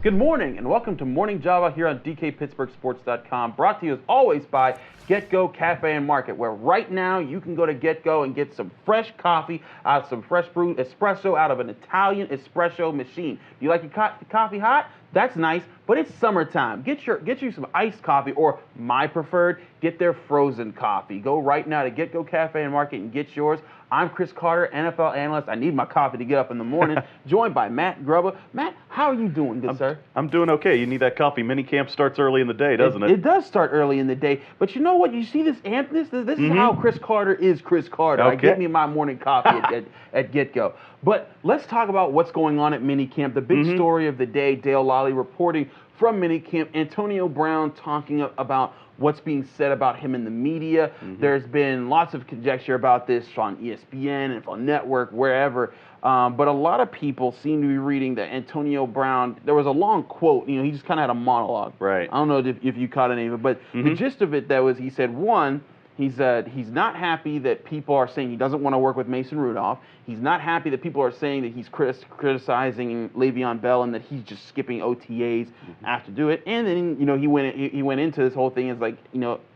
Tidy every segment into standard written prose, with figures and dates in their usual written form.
Good morning and welcome to Morning Java here on DKPittsburghSports.com, brought to you as always by Get-Go Cafe and Market, where right now you can go to Get-Go and get some fresh coffee out of some fresh brewed espresso out of an Italian espresso machine. Do you like your coffee hot? That's nice, but it's summertime. Get you some iced coffee, or my preferred, get their frozen coffee. Go right now to Get-Go Cafe and Market and get yours. I'm Chris Carter, NFL analyst. I need my coffee to get up in the morning. Joined by Matt Grubba. Matt, how are you doing, good sir? I'm doing okay. You need that coffee. Minicamp starts early in the day, doesn't it? It does start early in the day. But you know what? You see this, this is how Chris Carter is Chris Carter. Okay. I get me my morning coffee at Get-Go. But let's talk about what's going on at minicamp. The big story of the day, Dale Lally reporting from minicamp, Antonio Brown talking about what's being said about him in the media. There's been lots of conjecture about this on ESPN, NFL Network, wherever. But a lot of people seem to be reading that Antonio Brown, there was a long quote, he just kind of had a monologue. Right. I don't know if you caught any of it, but the gist of it, he said, one, he said he's not happy that people are saying he doesn't want to work with Mason Rudolph. He's not happy that people are saying that he's criticizing Le'Veon Bell and that he's just skipping OTAs after do it. And then he went into this whole thing as like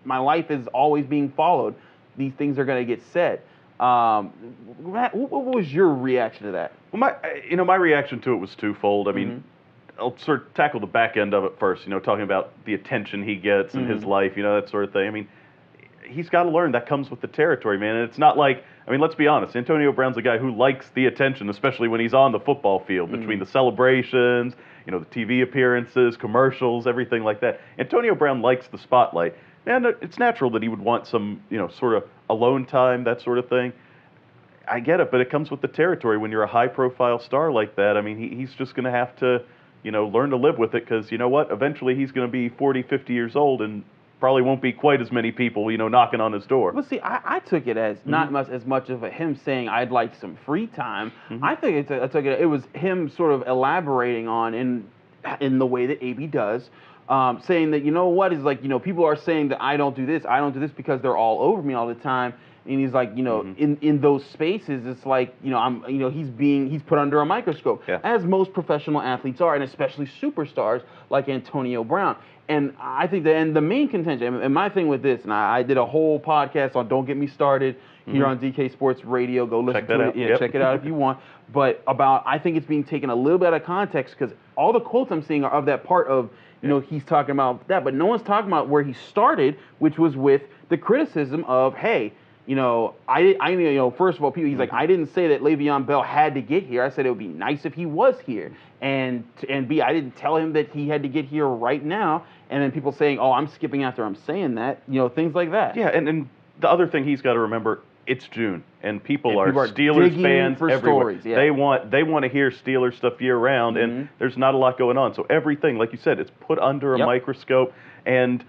my life is always being followed. These things are going to get said. Matt, what was your reaction to that? Well, my reaction to it was twofold. I mean, I'll sort of tackle the back end of it first. Talking about the attention he gets in his life, that sort of thing. I mean, he's got to learn that comes with the territory, man. And it's not like, let's be honest, Antonio Brown's a guy who likes the attention, especially when he's on the football field, between the celebrations, the TV appearances, commercials, everything like that. Antonio Brown likes the spotlight. And it's natural that he would want some, sort of alone time, that sort of thing. I get it, but it comes with the territory when you're a high-profile star like that. I mean, he's just going to have to, learn to live with it because, you know what, eventually he's going to be 40, 50 years old and probably won't be quite as many people, knocking on his door. Well, see, I took it as not as much of him saying I'd like some free time. I think I took it was him sort of elaborating on in the way that AB does, saying that is like people are saying that I don't do this because they're all over me all the time. And he's like, in those spaces, it's like, he's put under a microscope, as most professional athletes are, and especially superstars like Antonio Brown. And I think the main contention, and my thing with this, and I did a whole podcast on Don't Get Me Started here on DK Sports Radio. Go listen to it. Yeah, check it out if you want. But I think it's being taken a little bit out of context because all the quotes I'm seeing are of that part of, he's talking about that, but no one's talking about where he started, which was with the criticism of, hey, first of all, he's like, I didn't say that Le'Veon Bell had to get here. I said it would be nice if he was here. And B, I didn't tell him that he had to get here right now. And then people saying, oh, I'm skipping after I'm saying that, things like that. Yeah, and the other thing he's got to remember, it's June, and people are Steelers fans for everywhere. Stories, yeah. They want to hear Steelers stuff year round, and there's not a lot going on. So everything, like you said, it's put under a microscope. And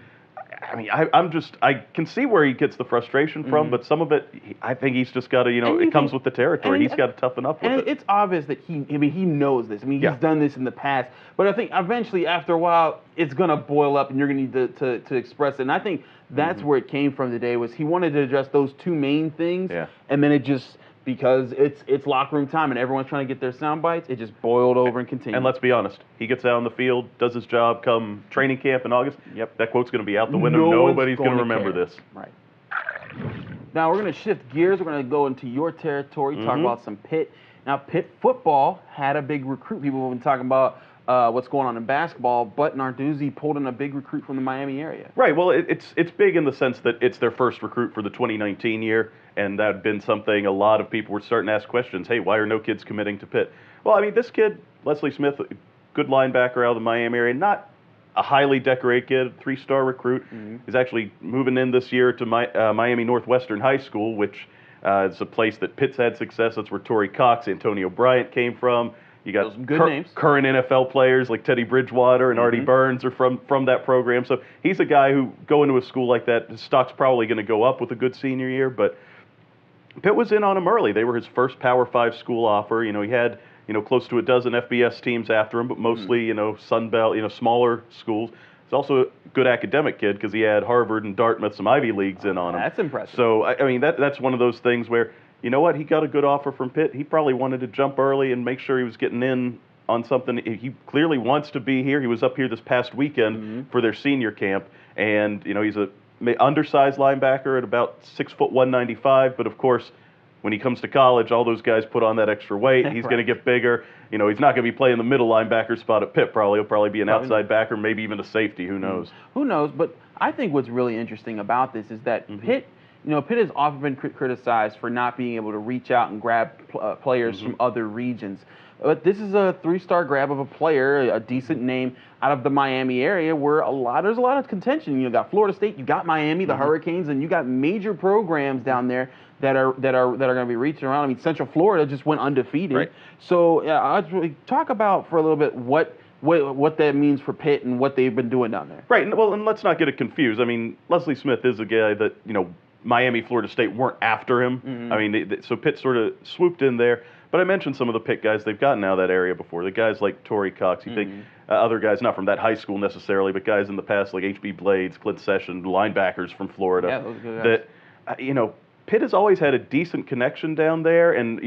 I can see where he gets the frustration from, but some of it, I think he's just got to, it comes with the territory. He's got to toughen up with it. And it's obvious that he knows this. He's done this in the past. But I think eventually, after a while, it's going to boil up, and you're going to need to express it. And I think that's where it came from today, was he wanted to address those two main things, and then it just, because it's locker room time and everyone's trying to get their sound bites, it just boiled over and continued. And let's be honest, he gets out on the field, does his job come training camp in August. That quote's going to be out the window. Nobody's going to remember this. Right. Now we're going to shift gears. We're going to go into your territory, talk about some Pitt. Now, Pitt football had a big recruit. People have been talking about what's going on in basketball, but Narduzzi pulled in a big recruit from the Miami area. Right. Well, it's big in the sense that it's their first recruit for the 2019 year, and that had been something a lot of people were starting to ask questions. Hey, why are no kids committing to Pitt? Well, this kid, Leslie Smith, good linebacker out of the Miami area, not a highly decorated kid, 3-star recruit. He's actually moving in this year to Miami Northwestern High School, which is a place that Pitt's had success. That's where Torrey Cox, Antonio Bryant came from. You got some good names. Current NFL players like Teddy Bridgewater and Artie Burns are from that program. So he's a guy who, going to a school like that, his stock's probably going to go up with a good senior year. But Pitt was in on him early. They were his first Power 5 school offer. He had close to a dozen FBS teams after him, but mostly Sun Belt, smaller schools. He's also a good academic kid because he had Harvard and Dartmouth, some Ivy Leagues in on him. That's impressive. So that's one of those things where, you know what, he got a good offer from Pitt. He probably wanted to jump early and make sure he was getting in on something. He clearly wants to be here. He was up here this past weekend for their senior camp, and he's a undersized linebacker at about 6'1", 195. But of course, when he comes to college, all those guys put on that extra weight. He's going to get bigger. He's not going to be playing the middle linebacker spot at Pitt. He'll probably be an outside backer, maybe even a safety. Who knows? Who knows? But I think what's really interesting about this is that Pitt. Pitt has often been criticized for not being able to reach out and grab players from other regions. But this is a 3-star grab of a player, a decent name out of the Miami area, where there's a lot of contention. You got Florida State, you got Miami, the Hurricanes, and you got major programs down there that are going to be reaching around. I mean, Central Florida just went undefeated. Right. So I'll talk about for a little bit what that means for Pitt and what they've been doing down there. Right. Well, and let's not get it confused. I mean, Leslie Smith is a guy that Miami, Florida State weren't after him. I mean, so Pitt sort of swooped in there. But I mentioned some of the Pitt guys they've gotten out of that area before. The guys like Torrey Cox. You think other guys, not from that high school necessarily, but guys in the past like H.B. Blades, Clint Session, linebackers from Florida. Yeah, those good guys. That, Pitt has always had a decent connection down there. And,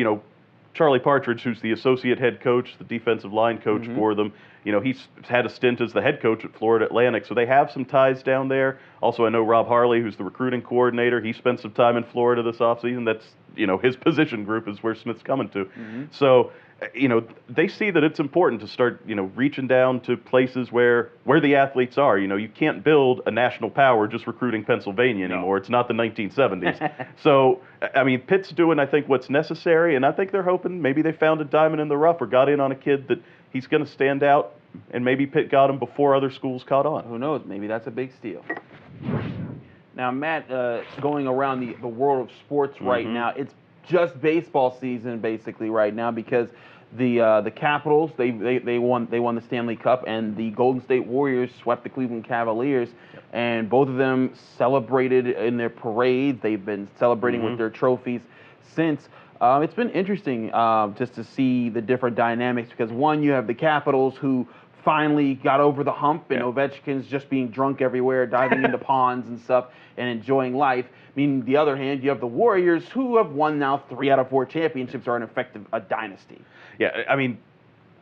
Charlie Partridge, who's the associate head coach, the defensive line coach for them, he's had a stint as the head coach at Florida Atlantic, so they have some ties down there. Also, I know Rob Harley, who's the recruiting coordinator. He spent some time in Florida this offseason. That's, his position group is where Smith's coming to. So, they see that it's important to start, reaching down to places where the athletes are. You can't build a national power just recruiting Pennsylvania anymore. It's not the 1970s. So, I mean, Pitt's doing, I think, what's necessary, and I think they're hoping maybe they found a diamond in the rough or got in on a kid that he's going to stand out, and maybe Pitt got him before other schools caught on. Who knows? Maybe that's a big steal. Now, Matt, going around the world of sports right now, it's just baseball season basically right now because the Capitals they won the Stanley Cup, and the Golden State Warriors swept the Cleveland Cavaliers, and both of them celebrated in their parades. They've been celebrating with their trophies since. It's been interesting just to see the different dynamics because one, you have the Capitals who finally got over the hump, and Ovechkin's just being drunk everywhere, diving into ponds and stuff, and enjoying life. I mean, the other hand, you have the Warriors, who have won now 3 out of 4 championships, are in effect a dynasty. Yeah, I mean,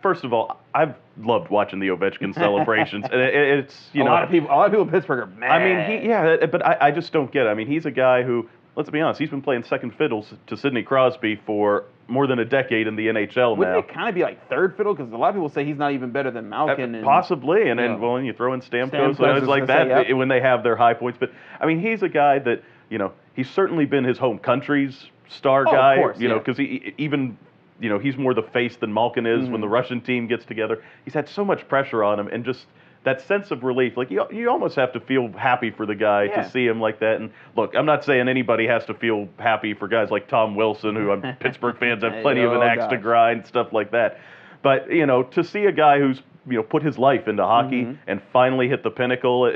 first of all, I've loved watching the Ovechkin celebrations, and it's a lot of people in Pittsburgh are mad. I mean, but I just don't get it. I mean, he's a guy who, let's be honest, he's been playing second fiddle to Sidney Crosby for more than a decade in the NHL now. Wouldn't it kind of be like third fiddle? Because a lot of people say he's not even better than Malkin. Possibly, and well, when you throw in Stamkos and like that, when they have their high points. But, I mean, he's a guy that, he's certainly been his home country's star guy, of course, because he even... he's more the face than Malkin is when the Russian team gets together. He's had so much pressure on him, and just that sense of relief. Like, you almost have to feel happy for the guy to see him like that. And look, I'm not saying anybody has to feel happy for guys like Tom Wilson, who Pittsburgh fans have plenty of an axe to grind, stuff like that. But, to see a guy who's, put his life into hockey and finally hit the pinnacle,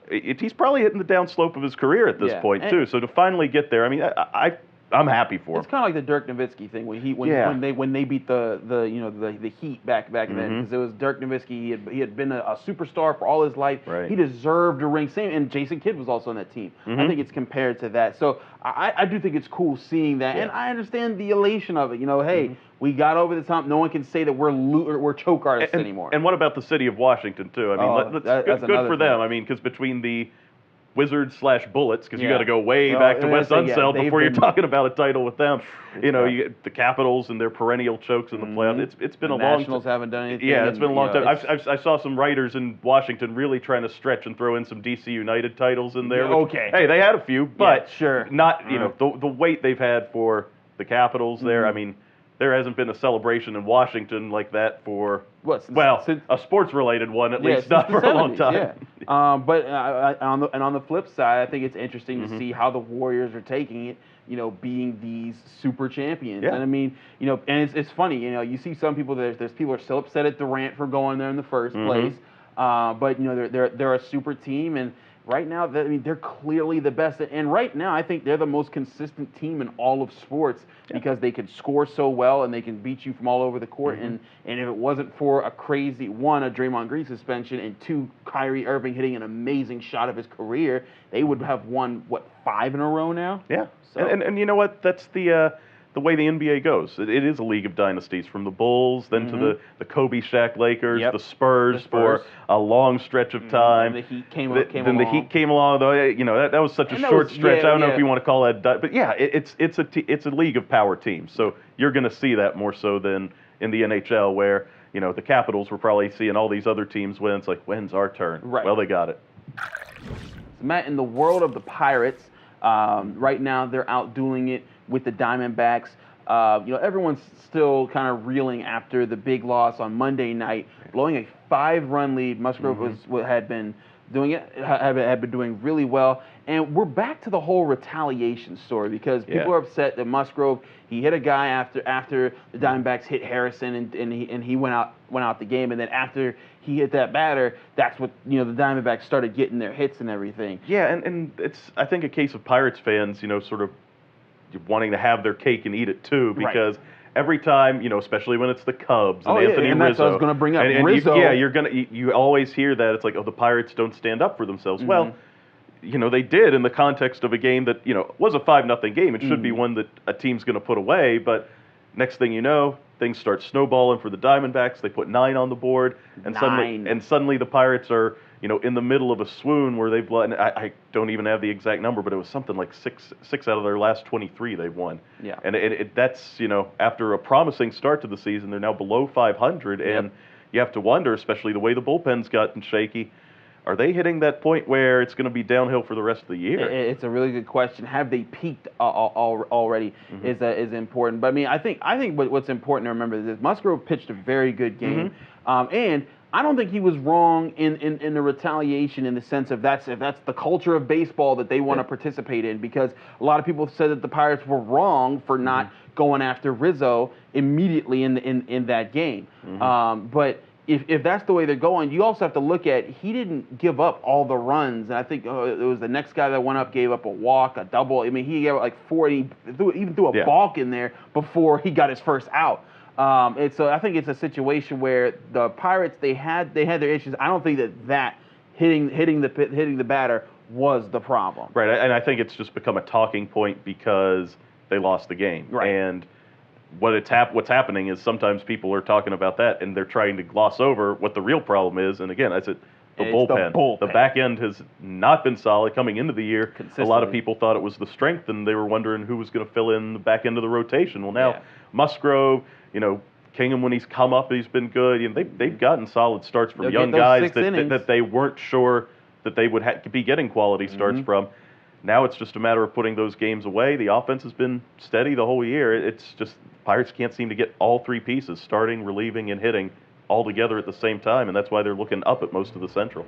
he's probably hitting the downslope of his career at this point, too. So to finally get there, I mean, I'm happy for him. It's kind of like the Dirk Nowitzki thing when they beat the Heat back then, because it was Dirk Nowitzki. He had been a superstar for all his life. Right. He deserved a ring. Same, and Jason Kidd was also on that team. I think it's compared to that. So I do think it's cool seeing that, and I understand the elation of it. Hey, we got over this hump. No one can say that we're choke artists anymore. And what about the city of Washington too? I mean, that's good for them. I mean, because between the Wizards/Bullets, because you got to go way back to West Unseld before you're talking about a title with them. You get the Capitals and their perennial chokes in the playoffs. It's been a long time. Nationals haven't done anything. Yeah, it's been a long time. I saw some writers in Washington really trying to stretch and throw in some DC United titles in there. Hey, they had a few, but not the weight they've had for the Capitals there. I mean, there hasn't been a celebration in Washington like that for a sports-related one, at least not for a long time. But on the flip side, I think it's interesting to see how the Warriors are taking it. Being these super champions, and I mean, and it's funny. You see some people. There's people are still upset at Durant for going there in the first place. But they're a super team, and right now, they're clearly the best. And right now, I think they're the most consistent team in all of sports because they can score so well and they can beat you from all over the court. And if it wasn't for a Draymond Green suspension, and 2, Kyrie Irving hitting an amazing shot of his career, they would have won 5 in a row now. Yeah. So. And you know what? That's the the way the NBA goes. It is a league of dynasties, from the Bulls, then to the Kobe Shaq Lakers, the Spurs for a long stretch of time. And the Heat came Then along. the Heat came along, though. You know, that was such a short stretch. I don't know if you want to call that, but yeah, it's a league of power teams. So you're going to see that more so than in the NHL, where, you know, the Capitals were probably seeing all these other teams win. It's like, when's our turn? Right. Well, they got it. So Matt, in the world of the Pirates, right now they're outdoing it with the Diamondbacks. You know, everyone's still kind of reeling after the big loss on Monday night, blowing a 5-run lead. Musgrove had been doing really well, and we're back to the whole retaliation story, because people are upset that Musgrove, he hit a guy after the Diamondbacks hit Harrison, and he went out the game, and then after he hit that batter, that's what, you know, the Diamondbacks started getting their hits and everything. Yeah, and it's, I think, a case of Pirates fans, you know, sort of wanting to have their cake and eat it too, because every time, you know, especially when it's the Cubs and Anthony and Rizzo. that's what I was going to bring up. And Rizzo. you always hear that it's like, oh, the Pirates don't stand up for themselves. Well, you know, they did in the context of a game that, you know, was a 5-0 game. It should be one that a team's going to put away, but next thing you know, things start snowballing for the Diamondbacks. They put 9 on the board, and suddenly the Pirates are, you know, in the middle of a swoon where they've won. I don't even have the exact number, but it was something like six out of their last 23 they've won. Yeah. And that's, you know, after a promising start to the season, they're now below 500, and you have to wonder, especially the way the bullpen's gotten shaky, are they hitting that point where it's going to be downhill for the rest of the year? It's a really good question. Have they peaked already? Is important. But I mean, I think what's important to remember is that Musgrove pitched a very good game, and I don't think he was wrong in the retaliation, in the sense of if that's the culture of baseball that they want to participate in, because a lot of people said that the Pirates were wrong for not going after Rizzo immediately in that game. But if that's the way they're going, you also have to look at, he didn't give up all the runs. And I think it was the next guy that went up, gave up a walk, a double. I mean, he gave up like 40, even threw a balk in there before he got his first out. And so I think it's a situation where the Pirates, they had their issues. I don't think that hitting the batter was the problem. Right, and I think it's just become a talking point because they lost the game. Right. And what's happening is sometimes people are talking about that, and they're trying to gloss over what the real problem is. And again, I said the bullpen. The back end has not been solid coming into the year. A lot of people thought it was the strength, and they were wondering who was going to fill in the back end of the rotation. Well, now Musgrove, you know, Kingham, when he's come up, he's been good. You know, they've gotten solid starts from young guys that they weren't sure that they would be getting quality starts from. Now it's just a matter of putting those games away. The offense has been steady the whole year. It's just Pirates can't seem to get all 3 pieces, starting, relieving, and hitting, all together at the same time, and that's why they're looking up at most of the Central.